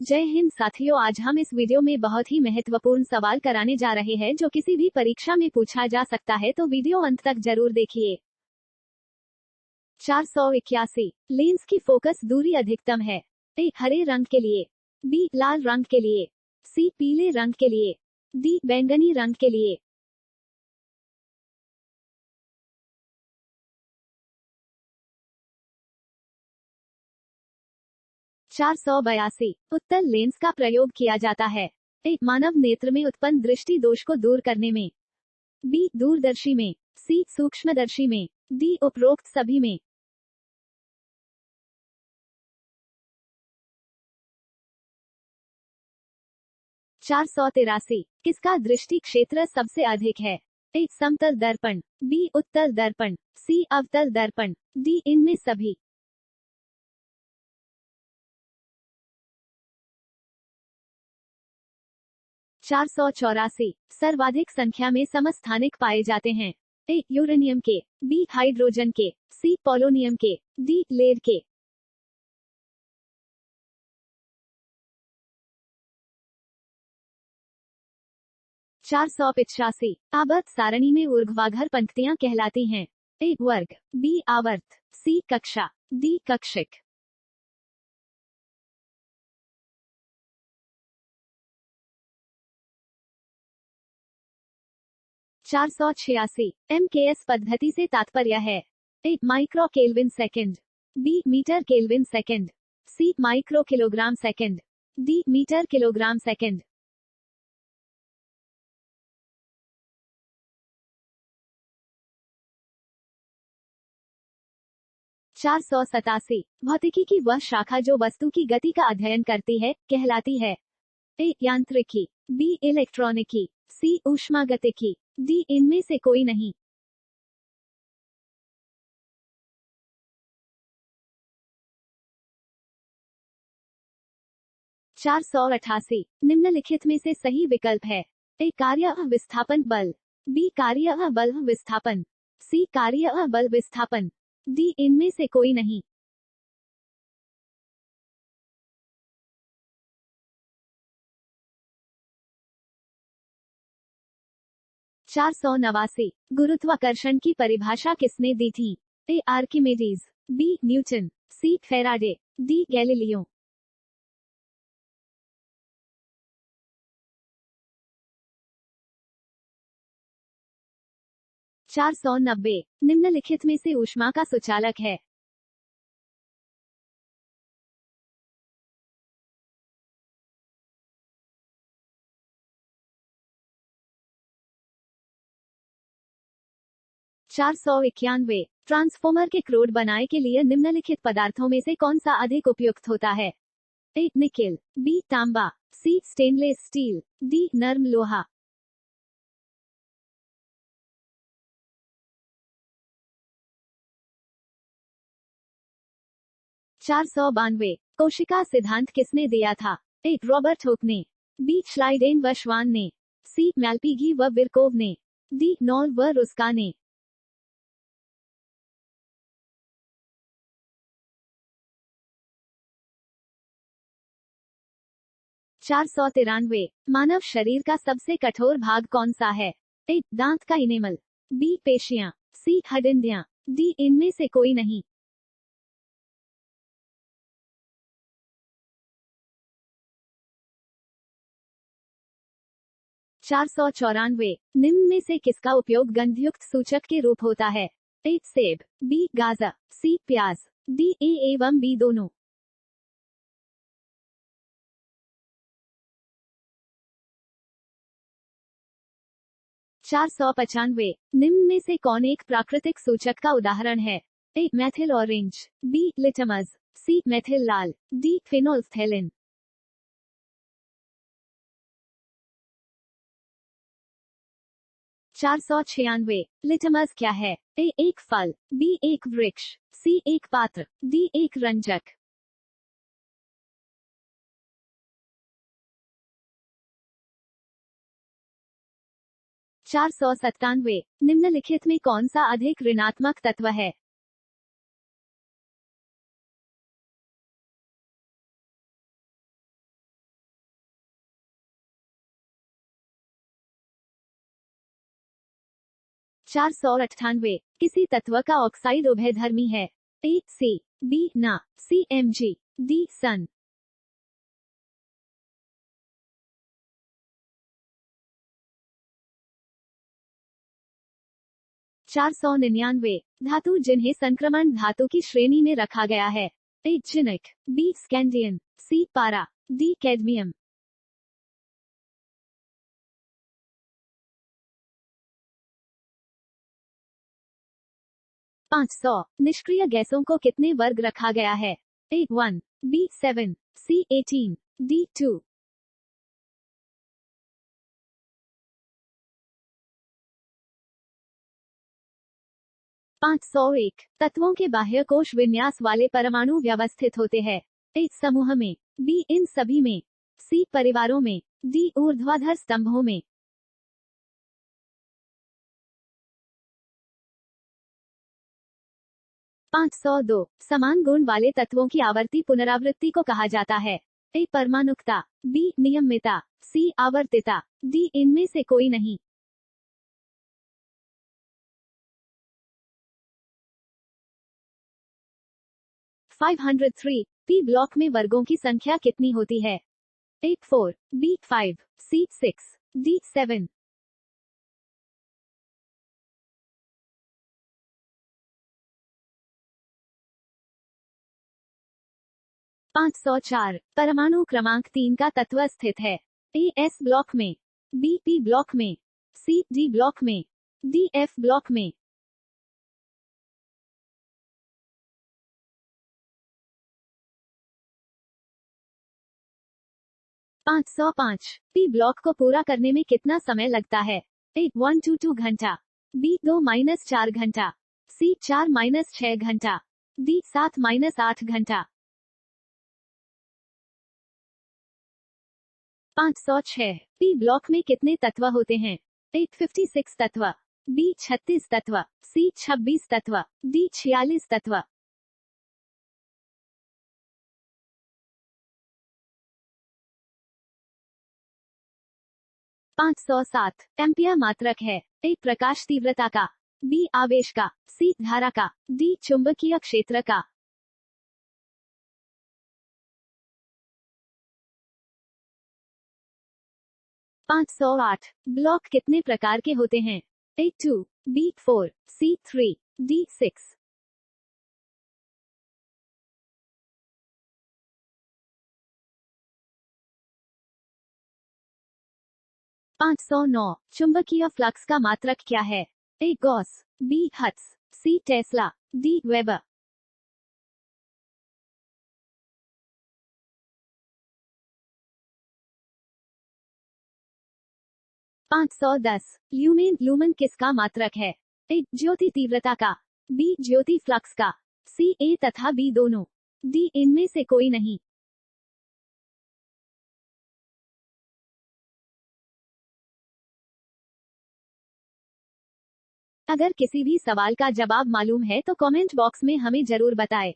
जय हिंद साथियों, आज हम इस वीडियो में बहुत ही महत्वपूर्ण सवाल कराने जा रहे हैं जो किसी भी परीक्षा में पूछा जा सकता है, तो वीडियो अंत तक जरूर देखिए। 481 लेंस की फोकस दूरी अधिकतम है। ए हरे रंग के लिए, बी लाल रंग के लिए, सी पीले रंग के लिए, डी बैंगनी रंग के लिए। चार सौ बयासी उत्तल लेंस का प्रयोग किया जाता है। ए मानव नेत्र में उत्पन्न दृष्टि दोष को दूर करने में, बी दूरदर्शी में, सी सूक्ष्मदर्शी में, डी उपरोक्त सभी में। 483 किसका दृष्टि क्षेत्र सबसे अधिक है। ए समतल दर्पण, बी उत्तल दर्पण, सी अवतल दर्पण, डी इनमें सभी। 484 सर्वाधिक संख्या में समस्थानिक पाए जाते हैं। ए यूरेनियम के, बी हाइड्रोजन के, सी पोलोनियम के, डी लेड के। 485 आवर्त सारणी में ऊर्ध्वाधर पंक्तियां कहलाती हैं। ए वर्ग, बी आवर्त, सी कक्षा, डी कक्षिक। 486 MKS पद्धति से तात्पर्य है। A micro kelvin second, B metre kelvin second, C micro kilogram second, D metre kilogram second. 487 भौतिकी की वह शाखा जो वस्तु की गति का अध्ययन करती है कहलाती है। ए यांत्रिकी, बी इलेक्ट्रॉनिकी, सी ऊष्मागतिकी, डी इनमें से कोई नहीं। 488 निम्नलिखित में से सही विकल्प है। ए कार्य विस्थापन बल, बी कार्य बल विस्थापन, सी कार्य बल विस्थापन, डी इनमें से कोई नहीं। 489 गुरुत्वाकर्षण की परिभाषा किसने दी थी। ए आर्किमिडीज, बी न्यूटन, सी फेराडे, डी गैलीलियो। 490 निम्नलिखित में से ऊष्मा का सुचालक है। चार सौ इक्यानवे ट्रांसफॉर्मर के क्रोड बनाए के लिए निम्नलिखित पदार्थों में से कौन सा अधिक उपयुक्त होता है। ए निकेल, बी तांबा, सी स्टेनलेस स्टील, डी नर्म लोहा। 492 कोशिका सिद्धांत किसने दिया था। ए रॉबर्ट हुक ने, बी श्लाइडेन व श्वान ने, सी मैल्पीगी व विरकोव ने, डी नॉल व रुस्का ने। 493 मानव शरीर का सबसे कठोर भाग कौन सा है। ए दांत का इनेमल, बी पेशियां, सी हड्डियां, डी इनमें से कोई नहीं। 494 निम्न में से किसका उपयोग गंधयुक्त सूचक के रूप होता है। ए सेब, बी गाजर, सी प्याज, डी ए एवं बी दोनों। 495 निम्न में से कौन एक प्राकृतिक सूचक का उदाहरण है। ए मैथिल ऑरेंज, बी लिटमस, सी मैथिल लाल, डी फिनोल्फ्थेलिन। 496 लिटमस क्या है। ए एक फल, बी एक वृक्ष, सी एक पात्र, डी एक रंजक। 497 निम्नलिखित में कौन सा अधिक ऋणात्मक तत्व है। 498 किसी तत्व का ऑक्साइड उभयधर्मी है। ए सी, बी ना, सी Mg, डी सन। 499 धातु जिन्हें संक्रमण धातु की श्रेणी में रखा गया है। ए जिंक, बी स्कैंडियन, सी पारा, डी कैडमियम। 500 निष्क्रिय गैसों को कितने वर्ग रखा गया है। ए 1, बी 7, सी 18, डी 2। 501 तत्वों के बाह्य कोश विन्यास वाले परमाणु व्यवस्थित होते हैं। ए समूह में, बी इन सभी में, सी परिवारों में, डी ऊर्ध्वाधर स्तंभों में। 502 समान गुण वाले तत्वों की आवर्ती पुनरावृत्ति को कहा जाता है। ए परमाणुकता, बी नियमितता, सी आवर्तिता, डी इनमें से कोई नहीं। 503 पी ब्लॉक में वर्गों की संख्या कितनी होती है। ए 4, बी 5, सी 6, डी 7। 504 परमाणु क्रमांक 3 का तत्व स्थित है। ए एस ब्लॉक में, बी पी ब्लॉक में, सी डी ब्लॉक में, डी एफ ब्लॉक में। 505 पी ब्लॉक को पूरा करने में कितना समय लगता है। ए 1 to 2 घंटा, बी 2-4 घंटा, सी 4-6 घंटा, डी 7-8 घंटा। 506 पी ब्लॉक में कितने तत्व होते हैं। ए 56 तत्व, बी 36 तत्व, सी 26 तत्व, डी 46 तत्व। 507 एम्पियर मात्रक है। ए प्रकाश तीव्रता का, बी आवेश का, सी धारा का, डी चुंबकीय क्षेत्र का। 508 ब्लॉक कितने प्रकार के होते हैं। ए 2, बी 4, सी 3, डी 6। 509 चुंबकीय फ्लक्स का मात्रक क्या है। A gauss, B hertz, C tesla, D weber. 510 lumen lumen किसका मात्रक है। ए ज्योति तीव्रता का, बी ज्योति फ्लक्स का, सी ए तथा बी दोनों, डी इनमें से कोई नहीं। अगर किसी भी सवाल का जवाब मालूम है तो कमेंट बॉक्स में हमें जरूर बताएं।